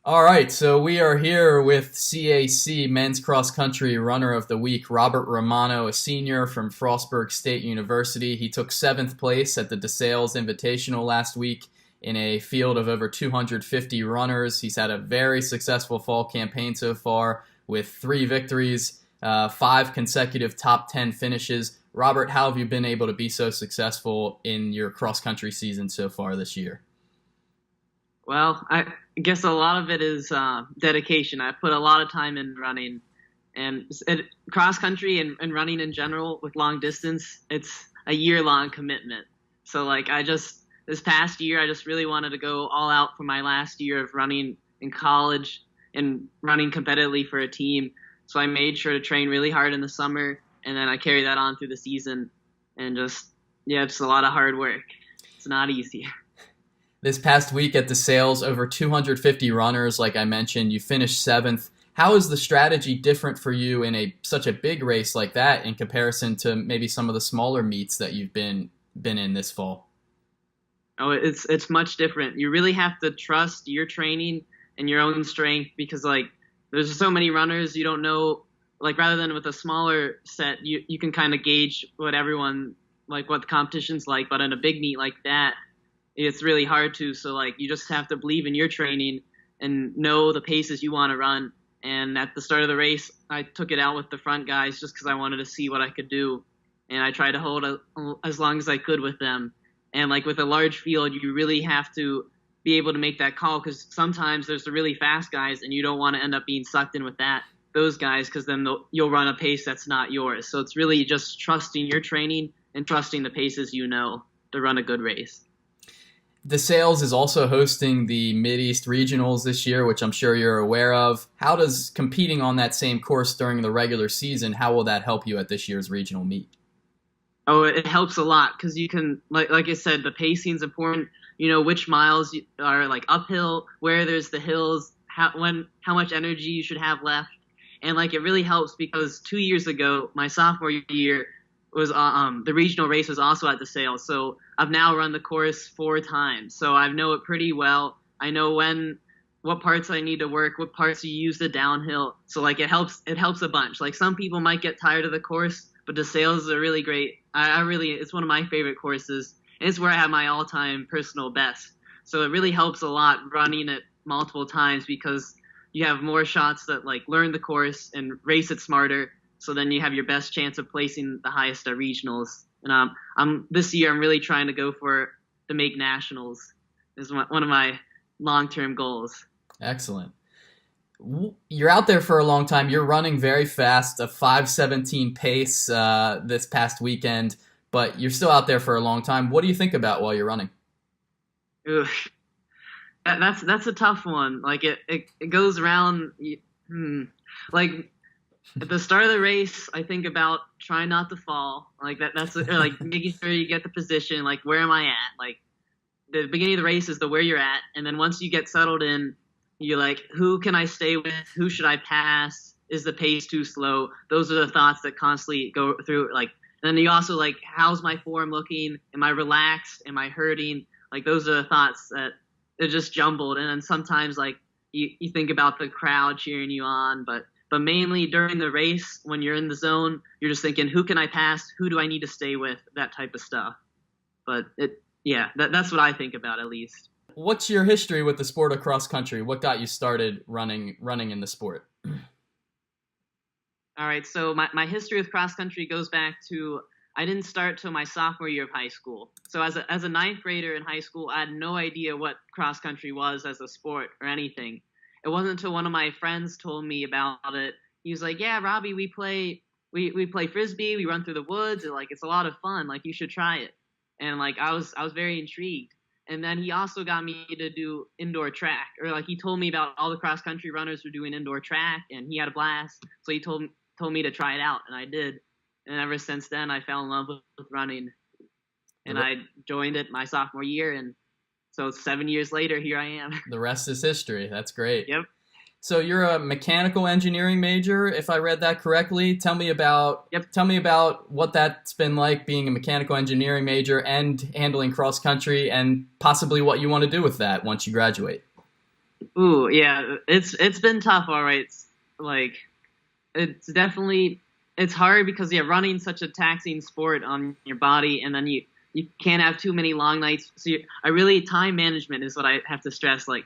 All right, so we are here with CAC Men's Cross Country Runner of the Week, Robert Romano, a senior from Frostburg State University. He took seventh place at the DeSales Invitational last week in a field of over 250 runners. He's had a very successful fall campaign so far with 3 victories, 5 consecutive top 10 finishes. Robert, how have you been able to be so successful in your cross country season so far this year? Well, I guess a lot of it is dedication. I put a lot of time in running, and cross country and running in general with long distance, it's a year-long commitment. So like this past year, I just really wanted to go all out for my last year of running in college and running competitively for a team. So I made sure to train really hard in the summer, and then I carry that on through the season, and it's a lot of hard work. It's not easy. This past week at the sales, over 250 runners, like I mentioned, you finished seventh. How is the strategy different for you in such a big race like that in comparison to maybe some of the smaller meets that you've been in this fall? Oh, it's much different. You really have to trust your training and your own strength because like there's so many runners you don't know. Like rather than with a smaller set, you can kind of gauge what what the competition's like. But in a big meet like that, it's really hard to. So like you just have to believe in your training and know the paces you want to run. And at the start of the race, I took it out with the front guys just because I wanted to see what I could do, and I tried to hold as long as I could with them. And like with a large field, you really have to be able to make that call because sometimes there's the really fast guys, and you don't want to end up being sucked in with those guys because then you'll run a pace that's not yours. So it's really just trusting your training and trusting the paces you know to run a good race. DeSales is also hosting the Mid-East Regionals this year, which I'm sure you're aware of. How does competing on that same course during the regular season, how will that help you at this year's regional meet? Oh, it helps a lot because you can, like I said, the pacing's important. You know which miles are like uphill, where there's the hills, how much energy you should have left, and like it really helps because 2 years ago, my sophomore year, was the regional race was also at DeSales. So I've now run the course 4 times. So I know it pretty well. I know what parts I need to work, what parts you use the downhill. So like it helps a bunch. Like some people might get tired of the course, but DeSales is a really great. It's one of my favorite courses. And it's where I have my all-time personal best. So it really helps a lot running it multiple times because you have more shots that like learn the course and race it smarter. So then you have your best chance of placing the highest at regionals. And this year I'm really trying to go to make nationals. Is one of my long-term goals. Excellent. You're out there for a long time. You're running very fast, a 5:17 pace this past weekend, but you're still out there for a long time. What do you think about while you're running? Ugh. That's a tough one. Like it goes around. Like at the start of the race, I think about trying not to fall. Like that's like making sure you get the position. Like where am I at? Like the beginning of the race is where you're at, and then once you get settled in, you're like, who can I stay with? Who should I pass? Is the pace too slow? Those are the thoughts that constantly go through. Like, and then you also like, how's my form looking? Am I relaxed? Am I hurting? Like those are the thoughts that they're just jumbled. And then sometimes like you think about the crowd cheering you on, but mainly during the race, when you're in the zone, you're just thinking, who can I pass? Who do I need to stay with? That type of stuff. But that's what I think about at least. What's your history with the sport of cross country? What got you started running in the sport? All right, so my history with cross country goes back to I didn't start till my sophomore year of high school. So as a ninth grader in high school, I had no idea what cross country was as a sport or anything. It wasn't until one of my friends told me about it. He was like, "Yeah, Robbie, we play frisbee, we run through the woods, and like it's a lot of fun. Like you should try it." And like I was very intrigued. And then he also got me to do indoor track, or like he told me about all the cross country runners were doing indoor track, and he had a blast. So he told me to try it out, and I did. And ever since then, I fell in love with running, and I joined it my sophomore year, and so 7 years later, here I am. The rest is history. That's great. Yep. So you're a mechanical engineering major, if I read that correctly. Tell me about what that's been like being a mechanical engineering major and handling cross country, and possibly what you want to do with that once you graduate. Ooh, yeah, it's been tough. All right, like it's definitely it's hard because yeah, running's such a taxing sport on your body, and then you can't have too many long nights. So I really time management is what I have to stress. Like,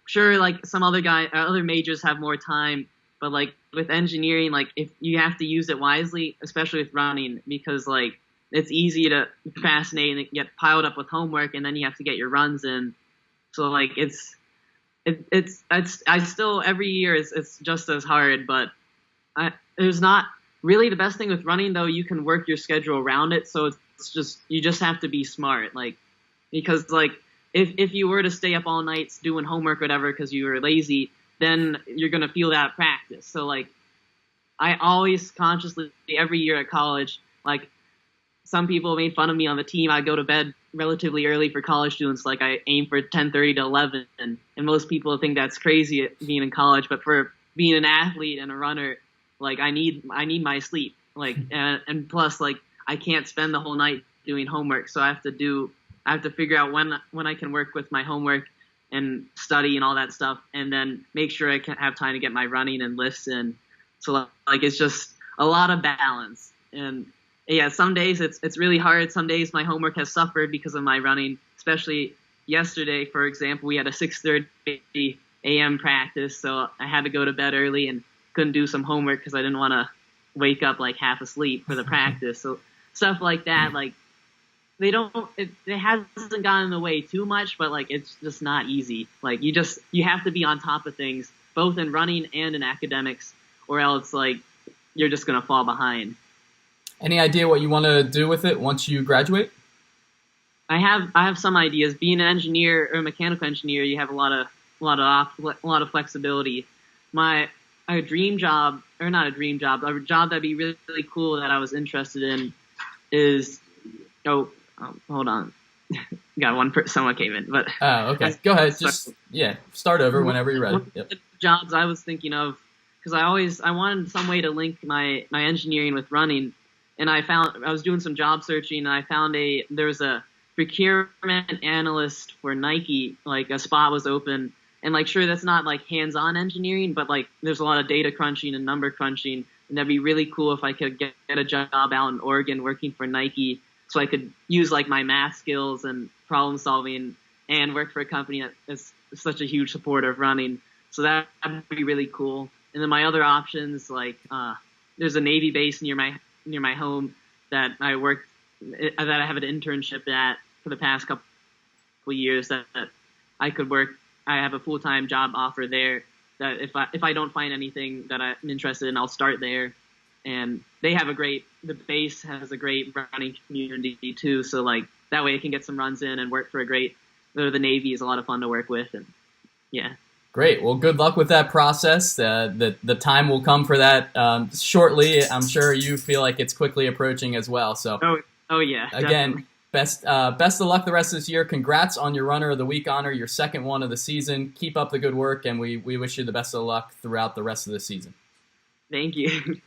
sure, like some other majors have more time, but like with engineering, like if you have to use it wisely, especially with running, because like it's easy to procrastinate and get piled up with homework, and then you have to get your runs in. So like it's I still every year it's just as hard, but there's not really the best thing with running though. You can work your schedule around it, so it's just you just have to be smart, like because like if you were to stay up all nights doing homework or whatever because you were lazy, then you're gonna feel that at practice. So like I always consciously every year at college, like some people made fun of me on the team. I go to bed relatively early for college students. Like I aim for 10:30 to 11, and most people think that's crazy being in college. But for being an athlete and a runner, like I need my sleep. Like and plus like I can't spend the whole night doing homework, so I have to figure out when I can work with my homework and study and all that stuff, and then make sure I can have time to get my running and lifts in. So like it's just a lot of balance. And yeah, some days it's really hard. Some days my homework has suffered because of my running, especially yesterday, for example. We had a 6:30 a.m. practice, so I had to go to bed early and couldn't do some homework because I didn't want to wake up like half asleep for the practice. So stuff like that, like it hasn't gotten in the way too much, but like it's just not easy. Like you have to be on top of things both in running and in academics, or else like you're just gonna fall behind. Any idea what you want to do with it once you graduate? I have some ideas. Being an engineer or a mechanical engineer, you have a lot of flexibility. My a dream job, or not a dream job, a job that'd be really, really cool that I was interested in is hold on. Got someone came in, but Oh, okay. Go ahead. Just start over whenever you're ready. one Yep. of the jobs I was thinking of, because I wanted some way to link my engineering with running, and I was doing some job searching, and I found there was a procurement analyst for Nike. Like a spot was open, and like sure that's not like hands-on engineering, but like there's a lot of data crunching and number crunching, and that'd be really cool if I could get a job out in Oregon working for Nike, so I could use like my math skills and problem solving and work for a company that is such a huge supporter of running. So that would be really cool. And then my other options, like there's a Navy base near my home that I have an internship at for the past couple of years that I could work. I have a full-time job offer there that if I don't find anything that I'm interested in, I'll start there. And the base has a great running community too. So like that way I can get some runs in and work for the Navy is a lot of fun to work with. And yeah. Great. Well, good luck with that process. The time will come for that shortly. I'm sure you feel like it's quickly approaching as well. So, oh yeah. Again, best of luck the rest of this year. Congrats on your Runner of the Week honor, your second one of the season. Keep up the good work, and we wish you the best of luck throughout the rest of the season. Thank you.